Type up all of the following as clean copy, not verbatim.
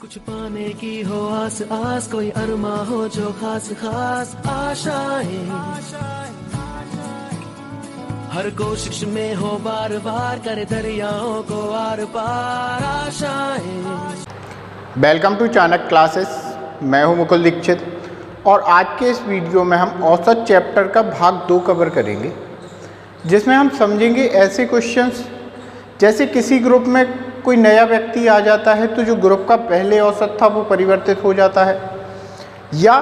कुछ पाने की हो आस आस, कोई अरमा हो जो खास खास आशाएं, हर कोशिश में हो बार बार, करे दरियाओं को आर पार आशाएं। Welcome to Chanakya classes. मैं हूं मुकुल दीक्षित और आज के इस वीडियो में हम औसत चैप्टर का भाग 2 कवर करेंगे, जिसमें हम समझेंगे ऐसे क्वेश्चंस जैसे किसी ग्रुप में कोई नया व्यक्ति आ जाता है तो जो ग्रुप का पहले औसत था वो परिवर्तित हो जाता है, या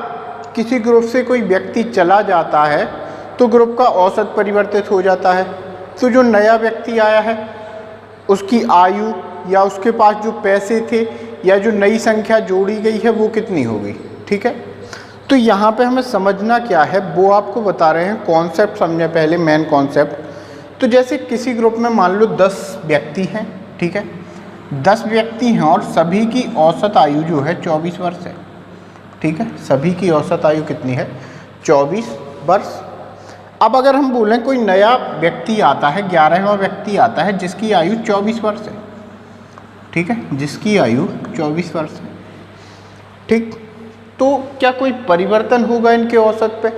किसी ग्रुप से कोई व्यक्ति चला जाता है तो ग्रुप का औसत परिवर्तित हो जाता है। तो जो नया व्यक्ति आया है उसकी आयु या उसके पास जो पैसे थे या जो नई संख्या जोड़ी गई है वो कितनी होगी। ठीक है, तो यहाँ पे हमें समझना क्या है वो आपको बता रहे हैं। कॉन्सेप्ट समझे पहले, मेन कॉन्सेप्ट। तो जैसे किसी ग्रुप में मान लो 10 व्यक्ति हैं, ठीक है, 10 व्यक्ति हैं और सभी की औसत आयु जो है 24 वर्ष है। ठीक है, सभी की औसत आयु कितनी है? 24 वर्ष। अब अगर हम बोलें कोई नया व्यक्ति आता है, 11वां व्यक्ति आता है जिसकी आयु 24 वर्ष है। ठीक है, जिसकी आयु 24 वर्ष है। ठीक, तो क्या कोई परिवर्तन होगा इनके औसत पे?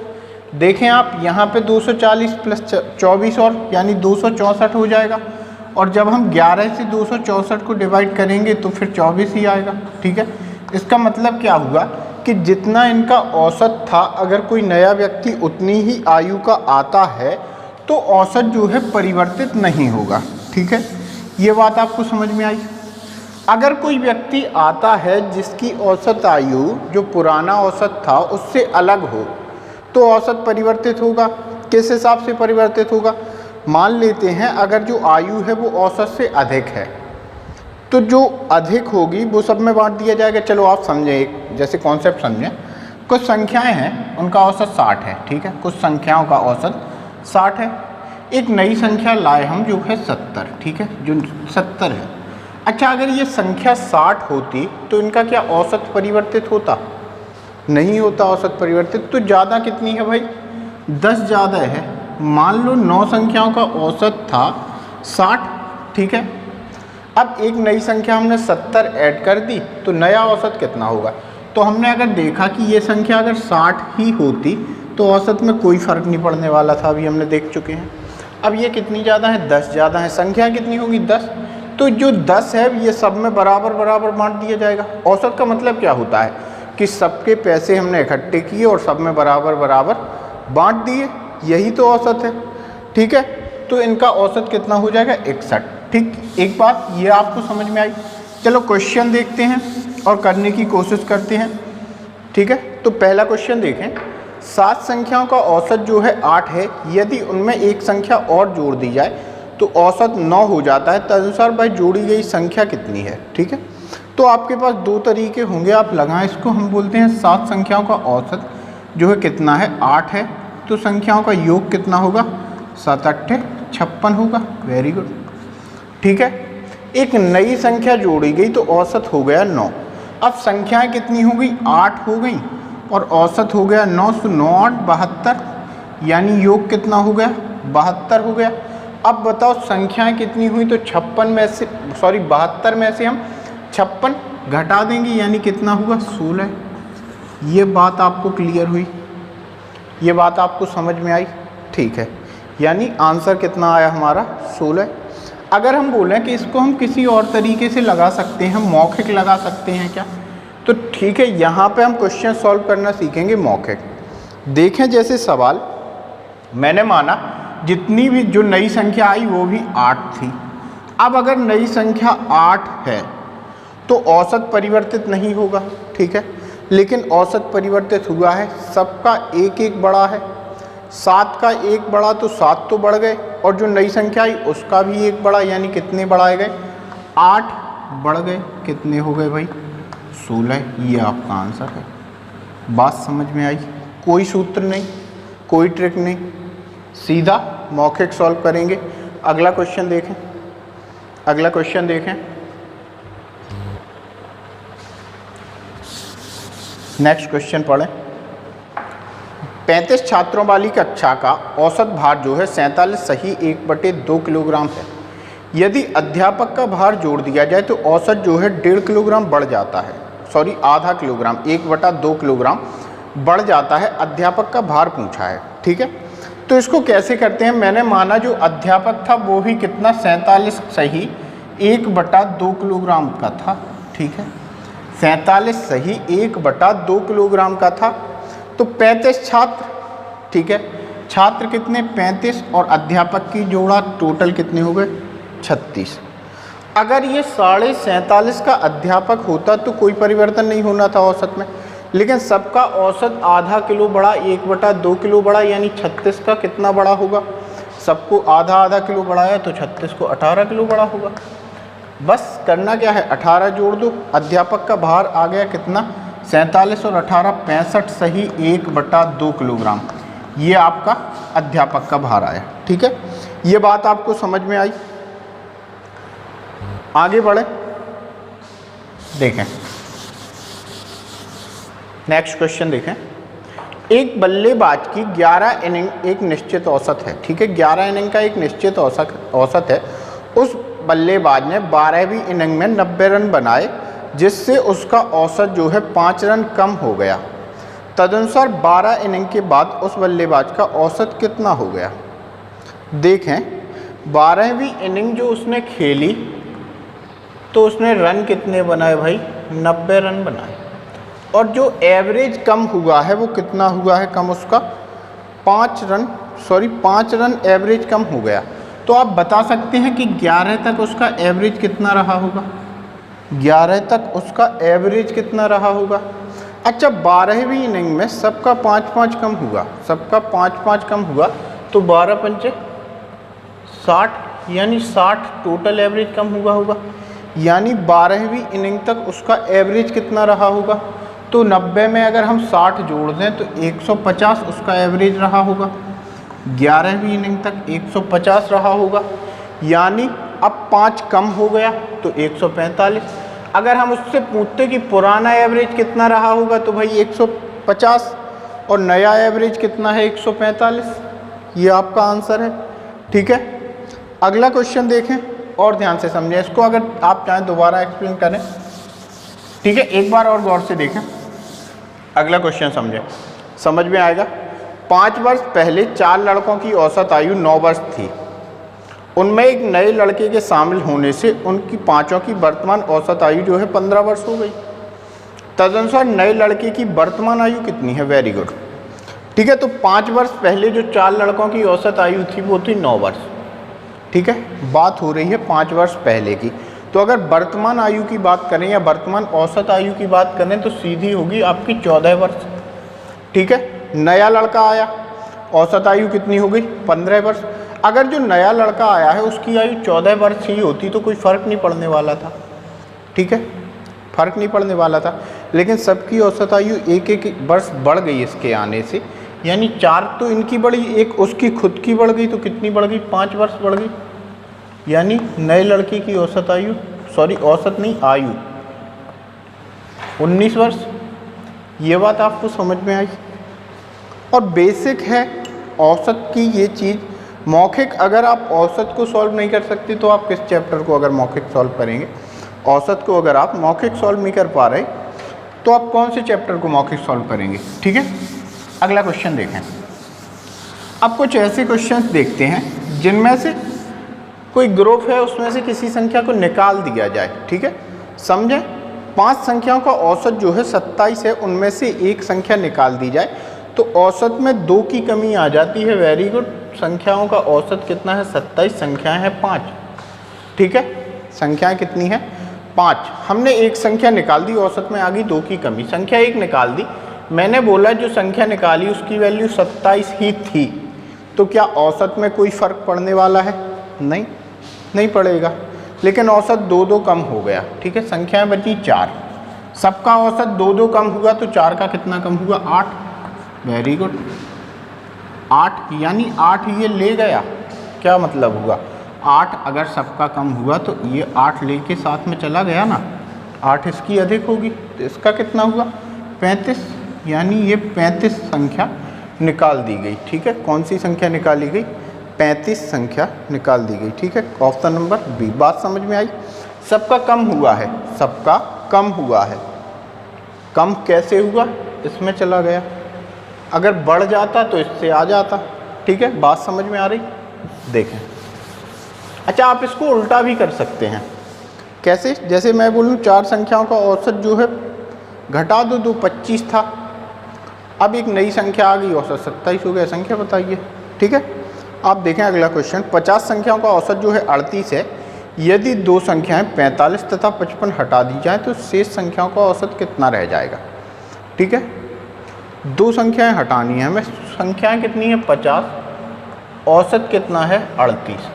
देखें आप, यहाँ पे 240 प्लस 24 और यानी 264 हो जाएगा, और जब हम 11 से 264 को डिवाइड करेंगे तो फिर 24 ही आएगा। ठीक है, इसका मतलब क्या हुआ कि जितना इनका औसत था, अगर कोई नया व्यक्ति उतनी ही आयु का आता है तो औसत जो है परिवर्तित नहीं होगा। ठीक है, ये बात आपको समझ में आई। अगर कोई व्यक्ति आता है जिसकी औसत आयु जो पुराना औसत था उससे अलग हो तो औसत परिवर्तित होगा। किस हिसाब से परिवर्तित होगा? मान लेते हैं अगर जो आयु है वो औसत से अधिक है तो जो अधिक होगी वो सब में बांट दिया जाएगा। चलो आप समझें, एक जैसे कॉन्सेप्ट समझें। कुछ संख्याएं हैं उनका औसत 60 है। ठीक है, कुछ संख्याओं का औसत 60 है। एक नई संख्या लाए हम जो है 70। ठीक है, जो 70 है। अच्छा, अगर ये संख्या 60 होती तो इनका क्या औसत परिवर्तित होता? नहीं होता औसत परिवर्तित। तो ज़्यादा कितनी है भाई? 10 ज़्यादा है। मान लो 9 संख्याओं का औसत था 60। ठीक है, अब एक नई संख्या हमने 70 ऐड कर दी तो नया औसत कितना होगा? तो हमने अगर देखा कि ये संख्या अगर 60 ही होती तो औसत में कोई फ़र्क नहीं पड़ने वाला था, अभी हमने देख चुके हैं। अब ये कितनी ज़्यादा है? 10 ज़्यादा है। संख्या कितनी होगी? 10। तो जो 10 है ये सब में बराबर बराबर बांट दिया जाएगा। औसत का मतलब क्या होता है कि सबके पैसे हमने इकट्ठे किए और सब में बराबर बराबर बांट दिए, यही तो औसत है। ठीक है, तो इनका औसत कितना हो जाएगा? 61। ठीक, एक बात ये आपको समझ में आई। चलो क्वेश्चन देखते हैं और करने की कोशिश करते हैं। ठीक है, तो पहला क्वेश्चन देखें। 7 संख्याओं का औसत जो है 8 है, यदि उनमें एक संख्या और जोड़ दी जाए तो औसत 9 हो जाता है। तदनुसार भाई जोड़ी गई संख्या कितनी है? ठीक है, तो आपके पास 2 तरीके होंगे, आप लगाएं इसको। हम बोलते हैं 7 संख्याओं का औसत जो है कितना है? 8 है। तो संख्याओं का योग कितना होगा? 7 8 56 होगा। Very good. ठीक है, एक नई संख्या जोड़ी गई तो औसत हो गया 9। अब संख्याएं कितनी हो गई? 8 हो गई और औसत हो गया 9। सो 9 8 72, यानी योग कितना हो गया? 72 हो गया। अब बताओ संख्याएं कितनी हुई? तो 56 में से 72 में से हम 56 घटा देंगे, यानी कितना होगा? 16। ये बात आपको क्लियर हुई? ये बात आपको समझ में आई? ठीक है, यानी आंसर कितना आया हमारा? 16। अगर हम बोलें कि इसको हम किसी और तरीके से लगा सकते हैं, मौखिक लगा सकते हैं क्या? तो ठीक है, यहाँ पे हम क्वेश्चन सॉल्व करना सीखेंगे मौखिक। देखें, जैसे सवाल मैंने माना जितनी भी जो नई संख्या आई वो भी 8 थी। अब अगर नई संख्या 8 है तो औसत परिवर्तित नहीं होगा। ठीक है, लेकिन औसत परिवर्तित हुआ है। सबका एक एक बढ़ा है। 7 का एक बढ़ा तो 7 तो बढ़ गए, और जो नई संख्या आई उसका भी एक बढ़ा, यानी कितने बढ़ाए गए? 8 बढ़ गए। कितने हो गए भाई? 16। ये आपका आंसर है। बात समझ में आई? कोई सूत्र नहीं, कोई ट्रिक नहीं, सीधा मौखिक सॉल्व करेंगे। अगला क्वेश्चन देखें। अगला क्वेश्चन देखें। नेक्स्ट क्वेश्चन पढ़ें। 35 छात्रों वाली कक्षा का औसत भार जो है 47 सही 1/2 किलोग्राम है। यदि अध्यापक का भार जोड़ दिया जाए तो औसत जो है 1.5 किलोग्राम बढ़ जाता है। सॉरी आधा किलोग्राम, 1/2 किलोग्राम बढ़ जाता है, अध्यापक का भार पूछा है। ठीक है, तो इसको कैसे करते हैं, मैंने माना जो अध्यापक था वो भी कितना 47 सही 1/2 किलोग्राम का था। ठीक है, 47 सही 1/2 किलोग्राम का था। तो 35 छात्र, ठीक है, छात्र कितने 35 और अध्यापक की जोड़ा टोटल कितने हो गए 36। अगर ये 47.5 का अध्यापक होता तो कोई परिवर्तन नहीं होना था औसत में, लेकिन सबका औसत आधा किलो बढ़ा, 1/2 किलो बढ़ा, यानी 36 का कितना बड़ा होगा, सबको आधा आधा किलो बढ़ाया तो 36 को 18 किलो बड़ा होगा। बस करना क्या है, 18 जोड़ दो, अध्यापक का भार आ गया कितना 47 और 18 65 सही 1/2 किलोग्राम, ये आपका अध्यापक का भार आया। ठीक है, ये बात आपको समझ में आई। आगे बढ़े, देखें नेक्स्ट क्वेश्चन देखें। एक बल्लेबाज की 11 इनिंग एक निश्चित औसत है। ठीक है, 11 इनिंग का एक निश्चित औसत है। उस बल्लेबाज ने 12वीं इनिंग में 90 रन बनाए, जिससे उसका औसत जो है 5 रन कम हो गया। तदनुसार 12 इनिंग के बाद उस बल्लेबाज का औसत कितना हो गया। देखें 12वीं इनिंग जो उसने खेली तो उसने रन कितने बनाए भाई, 90 रन बनाए, और जो एवरेज कम हुआ है वो कितना हुआ है कम, उसका 5 रन एवरेज कम हो गया। तो आप बता सकते हैं कि 11 तक उसका एवरेज कितना रहा होगा, 11 तक उसका एवरेज कितना रहा होगा। अच्छा, 12वीं इनिंग में सबका 5-5 कम हुआ, सबका 5-5 कम हुआ, तो 12 पंचे 60, यानी 60 टोटल एवरेज कम हुआ होगा, यानी 12वीं इनिंग तक उसका एवरेज कितना रहा होगा। तो 90 में अगर हम 60 जोड़ दें तो 150 उसका एवरेज रहा होगा, 11वीं इनिंग तक 150 रहा होगा, यानी अब 5 कम हो गया तो 145। अगर हम उससे पूछते कि पुराना एवरेज कितना रहा होगा तो भाई 150 और नया एवरेज कितना है 145, ये आपका आंसर है। ठीक है, अगला क्वेश्चन देखें और ध्यान से समझें इसको, अगर आप चाहें दोबारा एक्सप्लेन करें। ठीक है, एक बार और गौर से देखें, अगला क्वेश्चन समझें, समझ में आएगा। 5 वर्ष पहले 4 लड़कों की औसत आयु 9 वर्ष थी। उनमें एक नए लड़के के शामिल होने से उनकी पांचों की वर्तमान औसत आयु जो है 15 वर्ष हो गई। तदनुसार नए लड़के की वर्तमान आयु कितनी है। Very good. ठीक है, तो 5 वर्ष पहले जो 4 लड़कों की औसत आयु थी वो थी 9 वर्ष। ठीक है, बात हो रही है 5 वर्ष पहले की। तो अगर वर्तमान आयु की बात करें या वर्तमान औसत आयु की बात करें तो सीधी होगी आपकी 14 वर्ष। ठीक है, नया लड़का आया, औसत आयु कितनी हो गई 15 वर्ष। अगर जो नया लड़का आया है उसकी आयु 14 वर्ष ही होती तो कोई फ़र्क नहीं पड़ने वाला था। ठीक है, फ़र्क नहीं पड़ने वाला था, लेकिन सबकी औसत आयु एक वर्ष बढ़ गई इसके आने से, यानी 4 तो इनकी बढ़ी, एक उसकी खुद की बढ़ गई, तो कितनी बढ़ गई 5 वर्ष बढ़ गई, यानी नए लड़के की औसत आयु, सॉरी औसत नहीं आयु 19 वर्ष। ये बात आपको समझ में आई। और बेसिक है औसत की ये चीज़। मौखिक अगर आप औसत को सॉल्व नहीं कर सकते तो आप किस चैप्टर को अगर मौखिक सॉल्व करेंगे। औसत को अगर आप मौखिक सॉल्व नहीं कर पा रहे तो आप कौन से चैप्टर को मौखिक सॉल्व करेंगे। ठीक है, अगला क्वेश्चन देखें। अब कुछ ऐसे क्वेश्चंस देखते हैं जिनमें से कोई ग्रुप है, उसमें से किसी संख्या को निकाल दिया जाए। ठीक है, समझें 5 संख्याओं का औसत जो है 27 है, उनमें से एक संख्या निकाल दी जाए तो औसत में 2 की कमी आ जाती है। Very good. संख्याओं का औसत कितना है 27, संख्याएं हैं 5। ठीक है, संख्याएं कितनी हैं 5। हमने एक संख्या निकाल दी, औसत में आ गई 2 की कमी, संख्या 1 निकाल दी। मैंने बोला जो संख्या निकाली उसकी वैल्यू 27 ही थी, तो क्या औसत में कोई फ़र्क पड़ने वाला है। नहीं पड़ेगा, लेकिन औसत 2-2 कम हो गया। ठीक है, संख्याएं बची 4, सबका औसत 2-2 कम हुआ तो 4 का कितना कम हुआ 8। वेरी गुड, 8, यानी 8 ये ले गया। क्या मतलब हुआ 8 अगर सबका कम हुआ तो ये 8 लेके साथ में चला गया ना, 8 इसकी अधिक होगी तो इसका कितना हुआ 35, यानी ये 35 संख्या निकाल दी गई। ठीक है, कौन सी संख्या निकाली गई 35 संख्या निकाल दी गई। ठीक है, ऑप्शन नंबर बी। बात समझ में आई। सबका कम हुआ है, सबका कम हुआ है। कम कैसे हुआ, इसमें चला गया, अगर बढ़ जाता तो इससे आ जाता। ठीक है, बात समझ में आ रही? देखें, अच्छा आप इसको उल्टा भी कर सकते हैं। कैसे? जैसे मैं बोलूँ 4 संख्याओं का औसत जो है घटा दो, 2 25 था, अब एक नई संख्या आ गई, औसत 27 हो गया, संख्या बताइए। ठीक है, आप देखें अगला क्वेश्चन, 50 संख्याओं का औसत जो है 38 है, यदि 2 संख्याएं 45 तथा 55 हटा दी जाए तो शेष संख्याओं का औसत कितना रह जाएगा। ठीक है, 2 संख्याएं हटानी है हमें, संख्याएं कितनी है 50, औसत कितना है 38।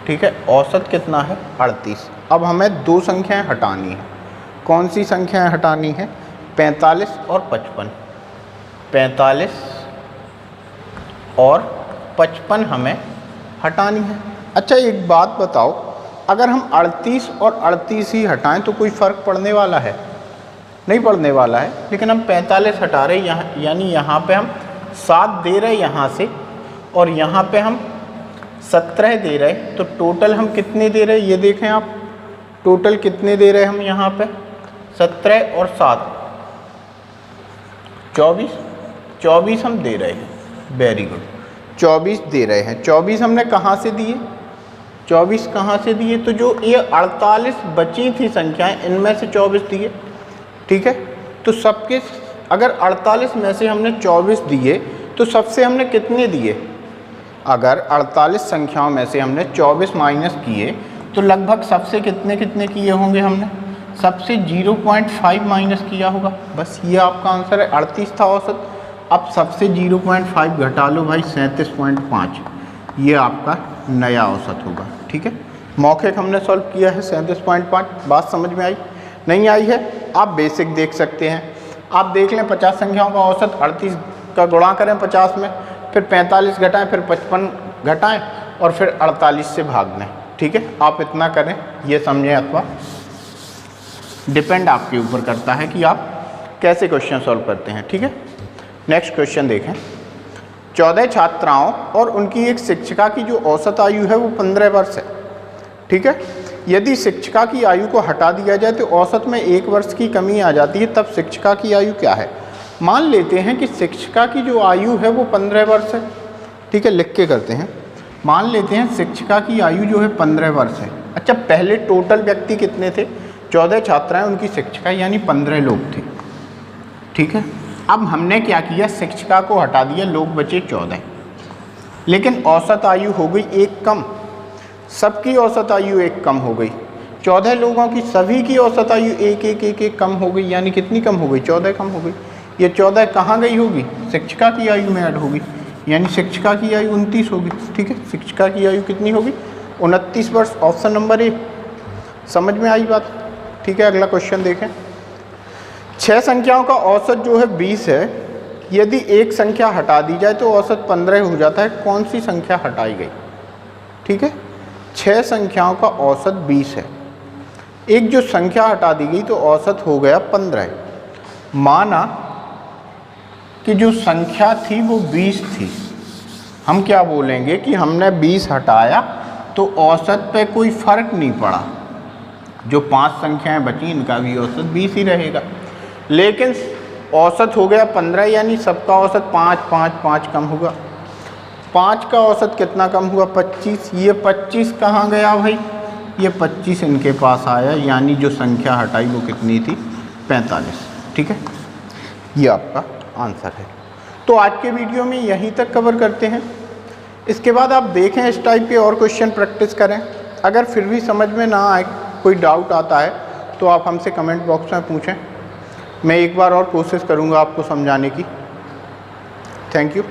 ठीक है, औसत कितना है 38। अब हमें 2 संख्याएं हटानी है, कौन सी संख्याएं हटानी है, 45 और 55, 45 और 55 हमें हटानी है। अच्छा एक बात बताओ, अगर हम 38 और 38 ही हटाएं तो कोई फ़र्क पड़ने वाला है? नहीं पड़ने वाला है, लेकिन हम 45 हटा रहे यहाँ, यानी यहाँ पे हम 7 दे रहे यहाँ से, और यहाँ पे हम 17 दे रहे, तो टोटल हम कितने दे रहे, ये देखें आप, टोटल कितने दे रहे हम यहाँ पे, 17 और 7 24, 24 हम दे रहे हैं। वेरी गुड, 24 दे रहे हैं। 24 हमने कहाँ से दिए, 24 कहाँ से दिए, तो जो ये 48 बची थी संख्याएं, इनमें से 24 दिए। ठीक है, तो सबके अगर 48 में से हमने 24 दिए तो सबसे हमने कितने दिए, अगर 48 संख्याओं में से हमने 24 माइनस किए तो लगभग सबसे कितने कितने किए होंगे हमने, सबसे 0.5 माइनस किया होगा। बस ये आपका आंसर है, 38 था औसत, अब सबसे 0.5 घटा लो भाई, 37.5, ये आपका नया औसत होगा। ठीक है, मौखिक हमने सॉल्व किया है 37.5। बात समझ में आई? नहीं आई है, आप बेसिक देख सकते हैं। आप देख लें 50 संख्याओं का औसत 38 का गुणा करें 50 में, फिर 45 घटाएं, फिर 55 घटाएं और फिर 48 से भाग दें। ठीक है, आप इतना करें, ये समझें, अथवा डिपेंड आपके ऊपर करता है कि आप कैसे क्वेश्चन सॉल्व करते हैं। ठीक है, नेक्स्ट क्वेश्चन देखें, 14 छात्राओं और उनकी एक शिक्षिका की जो औसत आयु है वो 15 वर्ष है। ठीक है, यदि शिक्षिका की आयु को हटा दिया जाए तो औसत में 1 वर्ष की कमी आ जाती है, तब शिक्षिका की आयु क्या है। मान लेते हैं कि शिक्षिका की जो आयु है वो 15 वर्ष है। ठीक है, लिख के करते हैं, मान लेते हैं शिक्षिका की आयु जो है 15 वर्ष है। अच्छा, पहले टोटल व्यक्ति कितने थे, 14 छात्राएं, उनकी शिक्षिका, यानी 15 लोग थे। ठीक है, अब हमने क्या किया, शिक्षिका को हटा दिया, लोग बचे 14, लेकिन औसत आयु हो गई 1 कम, सबकी औसत आयु 1 कम हो गई। 14 लोगों की सभी की औसत आयु 1 कम हो गई, यानी कितनी कम हो गई, 14 कम हो गई। ये 14 कहाँ गई होगी, शिक्षिका की आयु में ऐड होगी, यानी शिक्षिका की आयु 29 होगी। ठीक है, शिक्षिका की आयु कितनी होगी, 29 वर्ष, ऑप्शन नंबर ए। समझ में आई बात? ठीक है, अगला क्वेश्चन देखें, 6 संख्याओं का औसत जो है 20 है, यदि एक संख्या हटा दी जाए तो औसत 15 हो जाता है, कौन सी संख्या हटाई गई। ठीक है, 6 संख्याओं का औसत 20 है, एक जो संख्या हटा दी गई तो औसत हो गया 15। माना कि जो संख्या थी वो 20 थी, हम क्या बोलेंगे कि हमने 20 हटाया तो औसत पे कोई फ़र्क नहीं पड़ा, जो 5 संख्याएं बची इनका भी औसत 20 ही रहेगा, लेकिन औसत हो गया 15, यानी सबका औसत 5 5 5 कम होगा। 5 का औसत कितना कम हुआ, 25। ये 25 कहाँ गया भाई, ये 25 इनके पास आया, यानी जो संख्या हटाई वो कितनी थी, 45। ठीक है, ये आपका आंसर है। तो आज के वीडियो में यहीं तक कवर करते हैं, इसके बाद आप देखें इस टाइप के और क्वेश्चन प्रैक्टिस करें। अगर फिर भी समझ में ना आए, कोई डाउट आता है तो आप हमसे कमेंट बॉक्स में पूछें, मैं एक बार और कोशिश करूँगा आपको समझाने की। Thank you.